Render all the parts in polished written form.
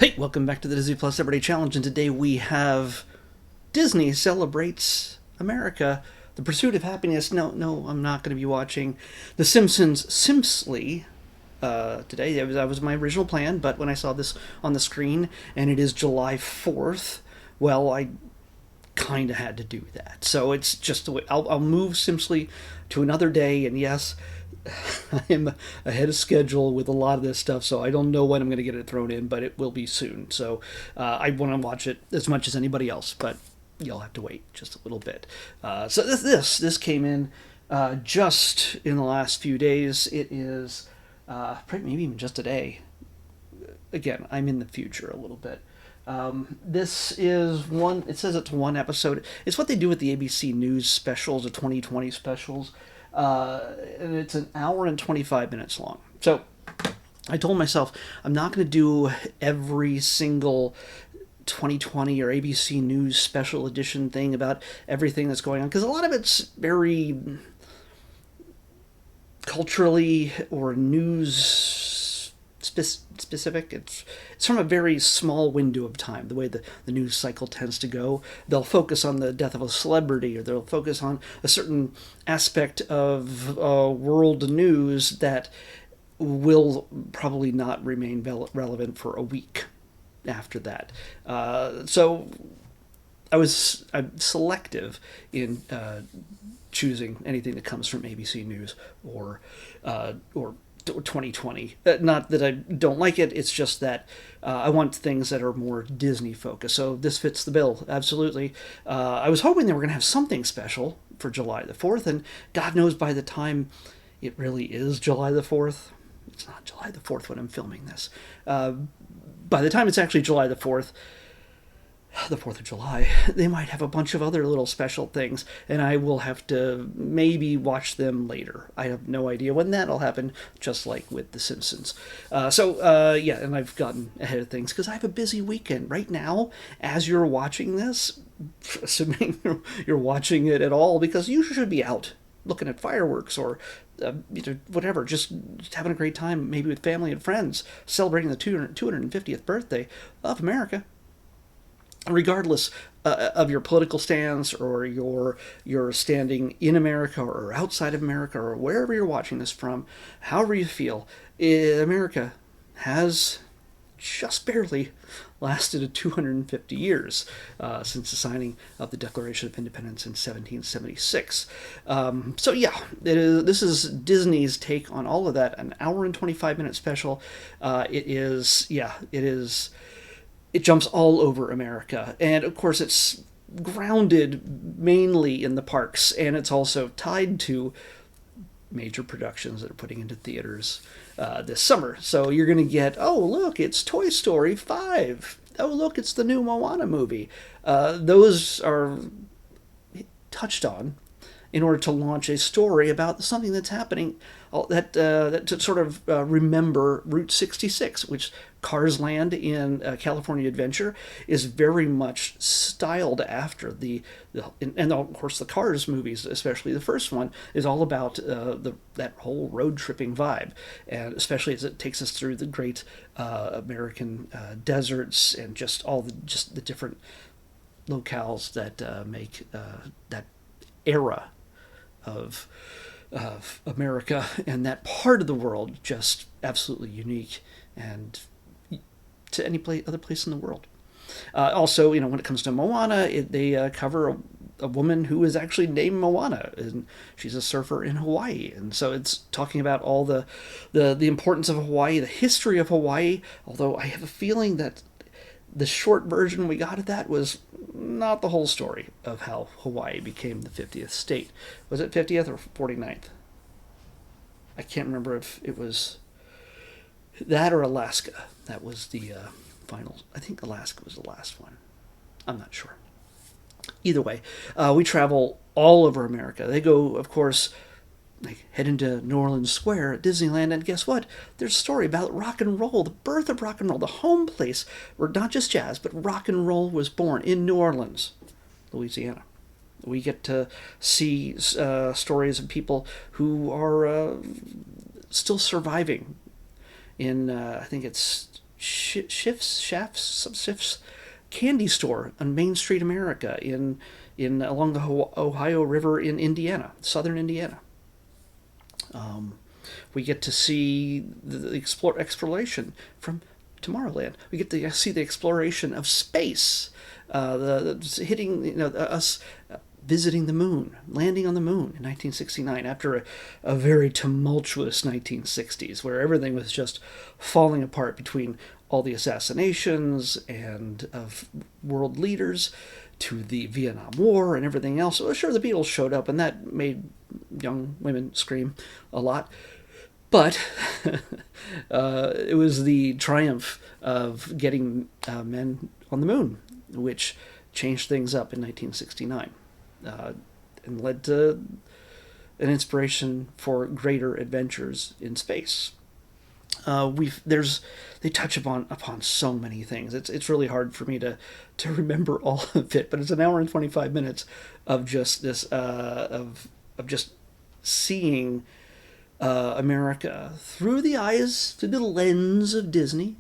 Hey, welcome back to the Disney Plus Everyday Challenge, and today we have Disney celebrates America, the pursuit of happiness. No, I'm not going to be watching The Simpsons Simpsly today. That was my original plan, but when I saw this on the screen and it is July 4th, well, I kind of had to do that. So it's just the way I'll move Simpsly to another day, and yes, I am ahead of schedule with a lot of this stuff, so I don't know when I'm going to get it thrown in, but it will be soon. So I want to watch it as much as anybody else, but you'll have to wait just a little bit. So this came in just in the last few days. It is maybe even just today. Again, I'm in the future a little bit. This is one. It says it's one episode. It's what they do with the ABC News specials, the 2020 specials. And it's an hour and 25 minutes long. So I told myself I'm not going to do every single 2020 or ABC News special edition thing about everything that's going on, because a lot of it's very culturally or news specific. It's from a very small window of time, the way the news cycle tends to go. They'll focus on the death of a celebrity, or they'll focus on a certain aspect of world news that will probably not remain relevant for a week after that. So I'm selective in choosing anything that comes from ABC News or 2020. Not that I don't like it, it's just that I want things that are more Disney focused. So this fits the bill, absolutely. I was hoping they were going to have something special for July the 4th, and God knows by the time it really is July the 4th, it's not July the 4th when I'm filming this. By the time it's actually July the 4th, the 4th of July, they might have a bunch of other little special things, and I will have to maybe watch them later. I have no idea when that'll happen, just like with The Simpsons. Yeah, and I've gotten ahead of things because I have a busy weekend. Right now, as you're watching this, assuming you're watching it at all, because you should be out looking at fireworks or whatever, just having a great time, maybe with family and friends, celebrating the 250th birthday of America. Regardless of your political stance or your standing in America or outside of America or wherever you're watching this from, however you feel, America has just barely lasted 250 years since the signing of the Declaration of Independence in 1776. So yeah, this is Disney's take on all of that. An hour and 25-minute special. It jumps all over America. And of course, it's grounded mainly in the parks, and it's also tied to major productions that are putting into theaters this summer. So you're going to get, oh, look, it's Toy Story 5. Oh, look, it's the new Moana movie. Those are touched on in order to launch a story about something that's happening, that to sort of remember Route 66, which Cars Land in California Adventure is very much styled after and of course the Cars movies, especially the first one, is all about that whole road tripping vibe, and especially as it takes us through the great American deserts and just the different locales that make that era of America and that part of the world just absolutely unique and to any other place in the world. Also, when it comes to Moana, they cover a woman who is actually named Moana, and she's a surfer in Hawaii. And so it's talking about all the importance of Hawaii, the history of Hawaii, although I have a feeling that the short version we got of that was not the whole story of how Hawaii became the 50th state. Was it 50th or 49th? I can't remember if it was that or Alaska. That was the final. I think Alaska was the last one. I'm not sure. Either way, we travel all over America. They go, of course, they head into New Orleans Square at Disneyland, and guess what? There's a story about rock and roll, the birth of rock and roll, the home place where not just jazz, but rock and roll was born in New Orleans, Louisiana. We get to see stories of people who are still surviving in, I think it's Shifts candy store on Main Street, America, in along the Ohio River in Indiana, southern Indiana. We get to see the exploration from Tomorrowland. We get to see the exploration of space, hitting us visiting the moon, landing on the moon in 1969 after a very tumultuous 1960s where everything was just falling apart between all the assassinations and of world leaders to the Vietnam War and everything else. So sure, the Beatles showed up and that made young women scream a lot. But it was the triumph of getting men on the moon, which changed things up in 1969 and led to an inspiration for greater adventures in space. They touch upon so many things. It's really hard for me to remember all of it, but it's an hour and 25 minutes of just this of just seeing America through the lens of Disney.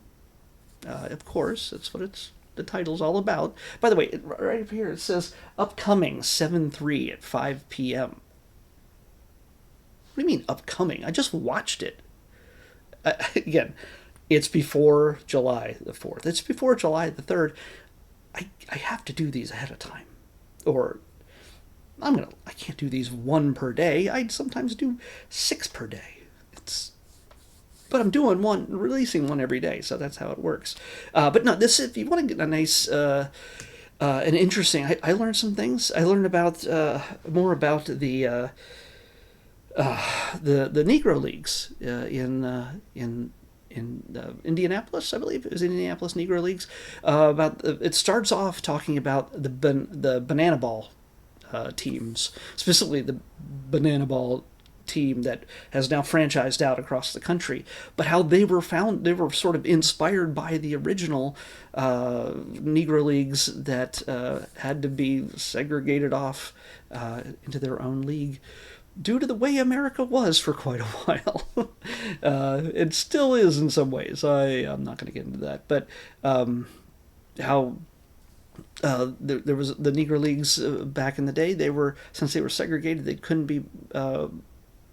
Of course, that's what the title's all about. By the way, right up here it says upcoming 7/3 at 5 p.m. What do you mean upcoming? I just watched it. Again, it's before July the 4th. It's before July the 3rd. I have to do these ahead of time, or I can't do these one per day. I sometimes do 6 per day. But I'm doing releasing one every day, so that's how it works. But no, if you want to get a nice and interesting, I learned some things. I learned about more about the Negro Leagues in Indianapolis, I believe it was Indianapolis Negro Leagues. It starts off talking about the banana ball teams, specifically the banana ball team that has now franchised out across the country, but how they were sort of inspired by the original Negro Leagues that had to be segregated off into their own league due to the way America was for quite a while. It still is in some ways. I'm not going to get into that, but how there was the Negro Leagues back in the day. Since they were segregated, they couldn't be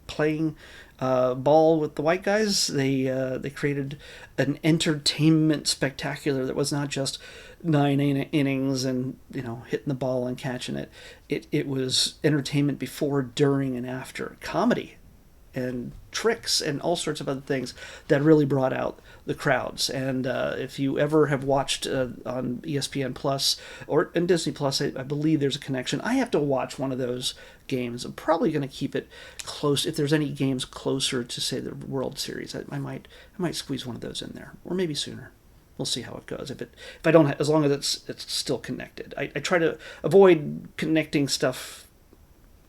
playing ball with the white guys. They created an entertainment spectacular that was not just 9 innings and hitting the ball and catching it. It was entertainment before, during, and after. Comedy and tricks and all sorts of other things that really brought out the crowds. And if you ever have watched on ESPN Plus or in Disney Plus, I believe there's a connection. I have to watch one of those games. I'm probably going to keep it close. If there's any games closer to, say, the World Series, I might squeeze one of those in there, or maybe sooner. We'll see how it goes. If I don't, as long as it's still connected. I try to avoid connecting stuff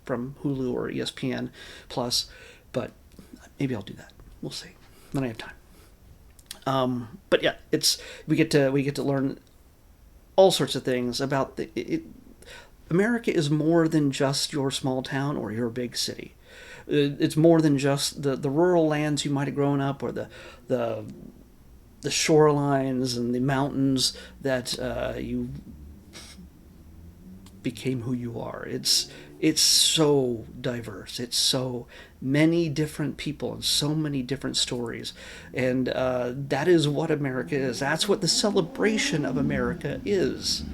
from Hulu or ESPN Plus, but maybe I'll do that. We'll see when I have time. But yeah, we get to learn all sorts of things about America is more than just your small town or your big city. It's more than just the rural lands you might have grown up, or the shorelines and the mountains that you became who you are. It's so diverse. It's so many different people and so many different stories. And that is what America is. That's what the celebration of America is.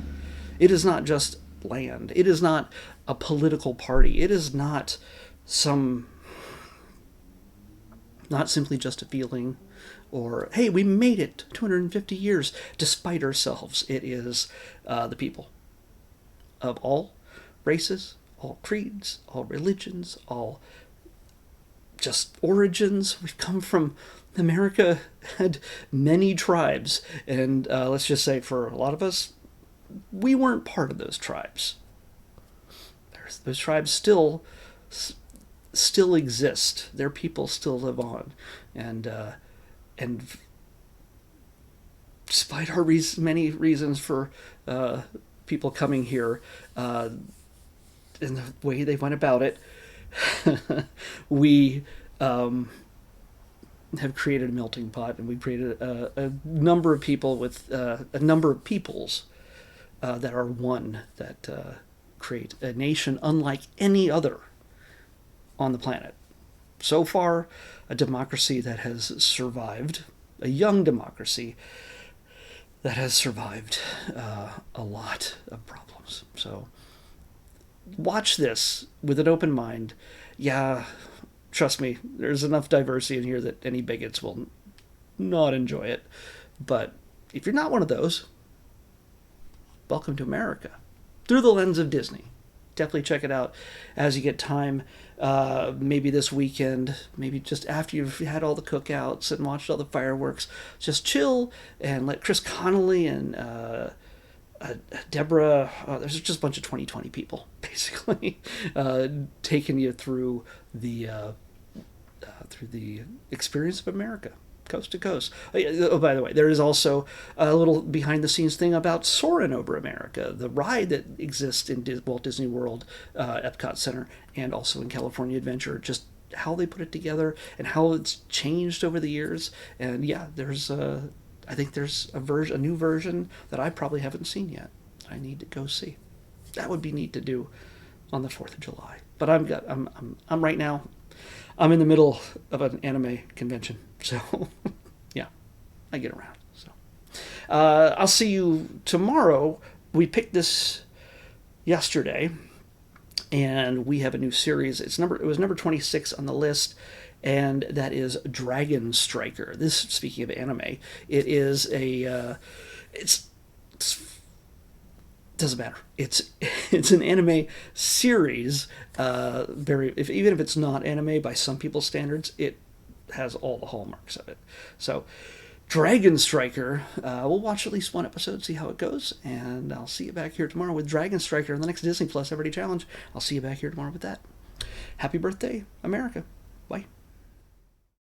It is not just land. It is not a political party. It is not simply just a feeling, or, hey, we made it 250 years despite ourselves. It is the people of all races, all creeds, all religions, all just origins. We've come from, America had many tribes, and let's just say for a lot of us, we weren't part of those tribes. Those tribes still exist. Their people still live on, and despite our many reasons for people coming here, in the way they went about it, we have created a melting pot, and we've created a number of people with a number of peoples that are one that create a nation unlike any other on the planet. So far, a democracy that has survived, a young democracy that has survived a lot of problems. So watch this with an open mind. Yeah, trust me, there's enough diversity in here that any bigots will not enjoy it. But if you're not one of those, welcome to America through the lens of Disney. Definitely check it out as you get time. Maybe this weekend, maybe just after you've had all the cookouts and watched all the fireworks, just chill and let Chris Connolly and Deborah, there's just a bunch of 2020 people, basically, taking you through the experience of America, coast to coast. Oh, by the way, there is also a little behind the scenes thing about Soarin' Over America, the ride that exists in Walt Disney World, Epcot Center, and also in California Adventure, just how they put it together and how it's changed over the years. And yeah, I think there's a new version that I probably haven't seen yet. I need to go see. That would be neat to do on the 4th of July. But I'm right now, I'm in the middle of an anime convention. So, yeah, I get around. So, I'll see you tomorrow. We picked this yesterday, and we have a new series. It was number 26 on the list, and that is Dragon Striker. This, speaking of anime, it is it's doesn't matter. It's an anime series. Even if it's not anime by some people's standards, it has all the hallmarks of it. So, Dragon Striker. We'll watch at least one episode, see how it goes, and I'll see you back here tomorrow with Dragon Striker on the next Disney Plus Everyday Challenge. I'll see you back here tomorrow with that. Happy birthday, America. Bye.